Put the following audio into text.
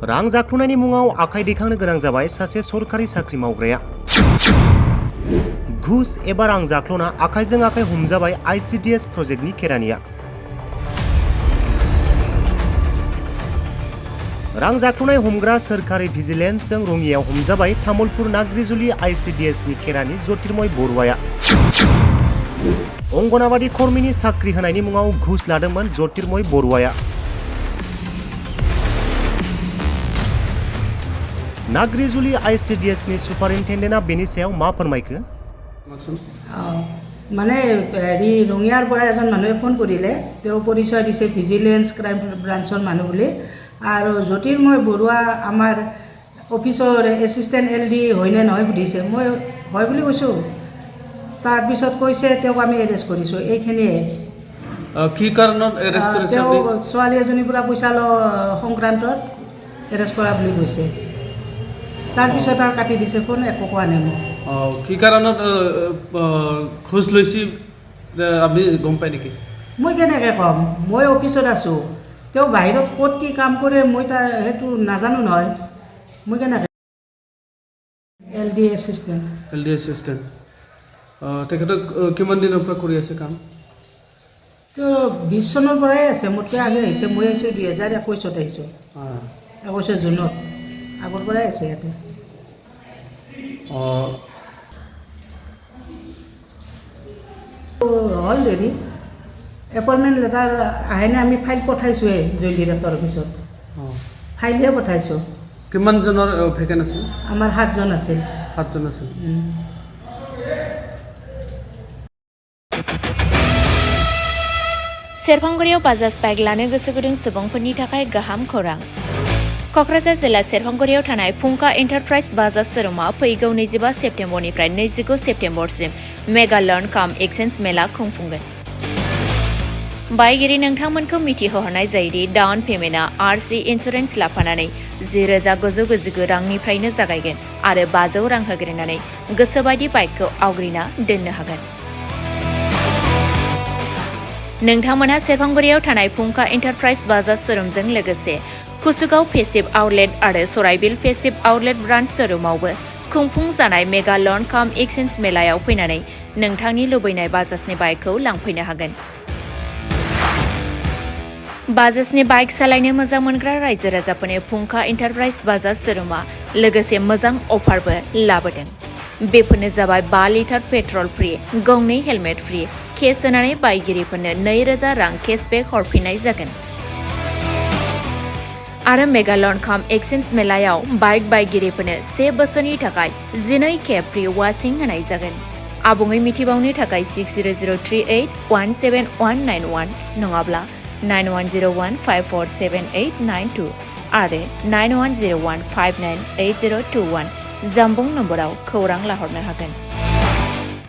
रां जाख्ल'नायनि मुङाव आखाइ दैखांनो गोनां जाबाय सासे सरकारि साख्रि मावग्राया। घुस एबा रां जाख्ल'ना आखाइजों आखाइ हमजाबाय ICDS प्रजेक्टनि केरानिया। रां जाख्ल'नाय हमग्रा सोरखारि भिजिलेन्सजों रङियाव हमजाबाय तामुलपुर नाग्रिजुलि ICDSनि केरानि ज्योतिर्मय बरुवाया। अंगनाबादि कर्मीनि साख्रि होनायनि मुङाव घुस लादोंमोन ज्योतिर्मय बरुवाया। नाग्रिजुलि ICDSनि सुपारिनटेन्डेन्टआ बेनि सायाव मा फोरमायखो? মানে হেৰি ৰঙিয়াৰ পৰা এজন মানুহে ফোন কৰিলে, তেওঁ পৰিচয় দিছে ভিজিলেন্স ক্ৰাইম ব্ৰাঞ্চৰ মানুহ বুলি। আৰু জ্যোতিৰ্ময় বৰুৱা আমাৰ অফিচৰ এছিষ্টেণ্ট LD হয়নে নহয় সুধিছে, মই হয় বুলি কৈছোঁ। তাৰপিছত কৈছে তেওঁক আমি এৰেষ্ট কৰিছোঁ। এইখিনিয়ে। কি কাৰণত এৰেষ্ট কৰিছে? তেওঁ ছোৱালী এজনীৰ পৰা পইচা সংক্ৰান্তত এৰেষ্ট কৰা বুলি কৈছে। তাৰপিছত আৰু কাটি দিছে ফোন, একো কোৱা নাই মোক। কি কাৰণত ঘুচ লৈছি আপুনি গম পায় নেকি? মই কেনেকৈ ক'ম, মই অফিচত আছোঁ। তেওঁ বাহিৰত ক'ত কি কাম কৰে মই সেইটো নাজানো নহয়। মই কেনেকৈ LD এছিষ্টেণ্ট। তেখেতক কিমান দিনৰ পৰা কৰি আছে কাম? তেওঁ 20 চনৰ পৰাই আছে, মোতকৈ আগে আহিছে। মই আহিছোঁ 2021ত আহিছোঁ, 21 জুনত। আগৰ পৰাই আছে ইয়াতে। হ'ল দেৰি, এপইণ্টমেণ্ট লেটাৰ আহেনে? আমি ফাইল পঠাইছোঁহে জইল ডিৰেক্টৰ অফিচত, ফাইলহে পঠাইছোঁ। কিমানজনৰ ভেকেণ্ট আছিল? আমাৰ 7 জন আছিল। 7 জন আছিল। सेरफांगुरियाव बाजाज बाइक लानो गोसो गुदुं सुबुंफोरनि थाखाय गाहाम खौरां। क'क्राझार जिल्ला सेरफांगुरियाव थानाय फुंखा एन्टारप्राइज बाजाज शोरुमा फैगौ 25 सेप्तेम्बरनिफ्राय 29 सेप्तेम्बरसिम मेगा लार्न काम एक्सचेन्ज मेला खुंफुंगोन। बायगिरि नोंथांमोनखौ मिथिहोहरनाय जायोदि डाउन पेमेन्टआ RC इन्सुरेन्स लाफानानै 10,999 रांनिफ्रायनो जागायगोन आरो 500 रां होग्रोनानै गोसोबायदि बाइकखौ आवग्रिना दोननो हागोन। नोंथांमोनहा सेरफांगुरियाव थानाय फुंखा एन्टारप्राइज बाजाज शोरुमजों लोगोसे कुसुगाव फेस्टिभ आउटलेट आरो सराइबिल फेस्टिभ आउटलेट ब्रान्च शोरुमावबो खुंफुं जानाय मेगा लर्न काम एक्सचेन्ज मेलायाव फैनानै नोंथांनि लुबैनाय बाजाजनि बाइकखौ लांफैनो हागोन। बाजाजनि बाइक सालायनो मोजां मोनग्रा रायजो राजाफोरनो फुंखा एन्टारप्राइज बाजाज शोरुमा लोगोसे मोजां अफारबो लाबोदों। बेफोरनो जाबाय 5 लिटार पेट्रल फ्रि, गंनै हेलमेट फ्रि, केस होनानै बायगिरिफोरनो 2,000 रां केसबेक हरफिननाय जागोन। आरो मेगा लर्न काम एक्सचेन्ज मेलायाव बाइक बायगिरिफोरनो 1 बोसोरनि थाखाय 12 खेब फ्रि वाशिं होनाय जागोन। आबुङै मिथिबावनो थाखाय 6003817191 नङाब्ला 9101547892 आरो 9101598021 जामबुं नम्बराव खौरां लाहरनो हागोन।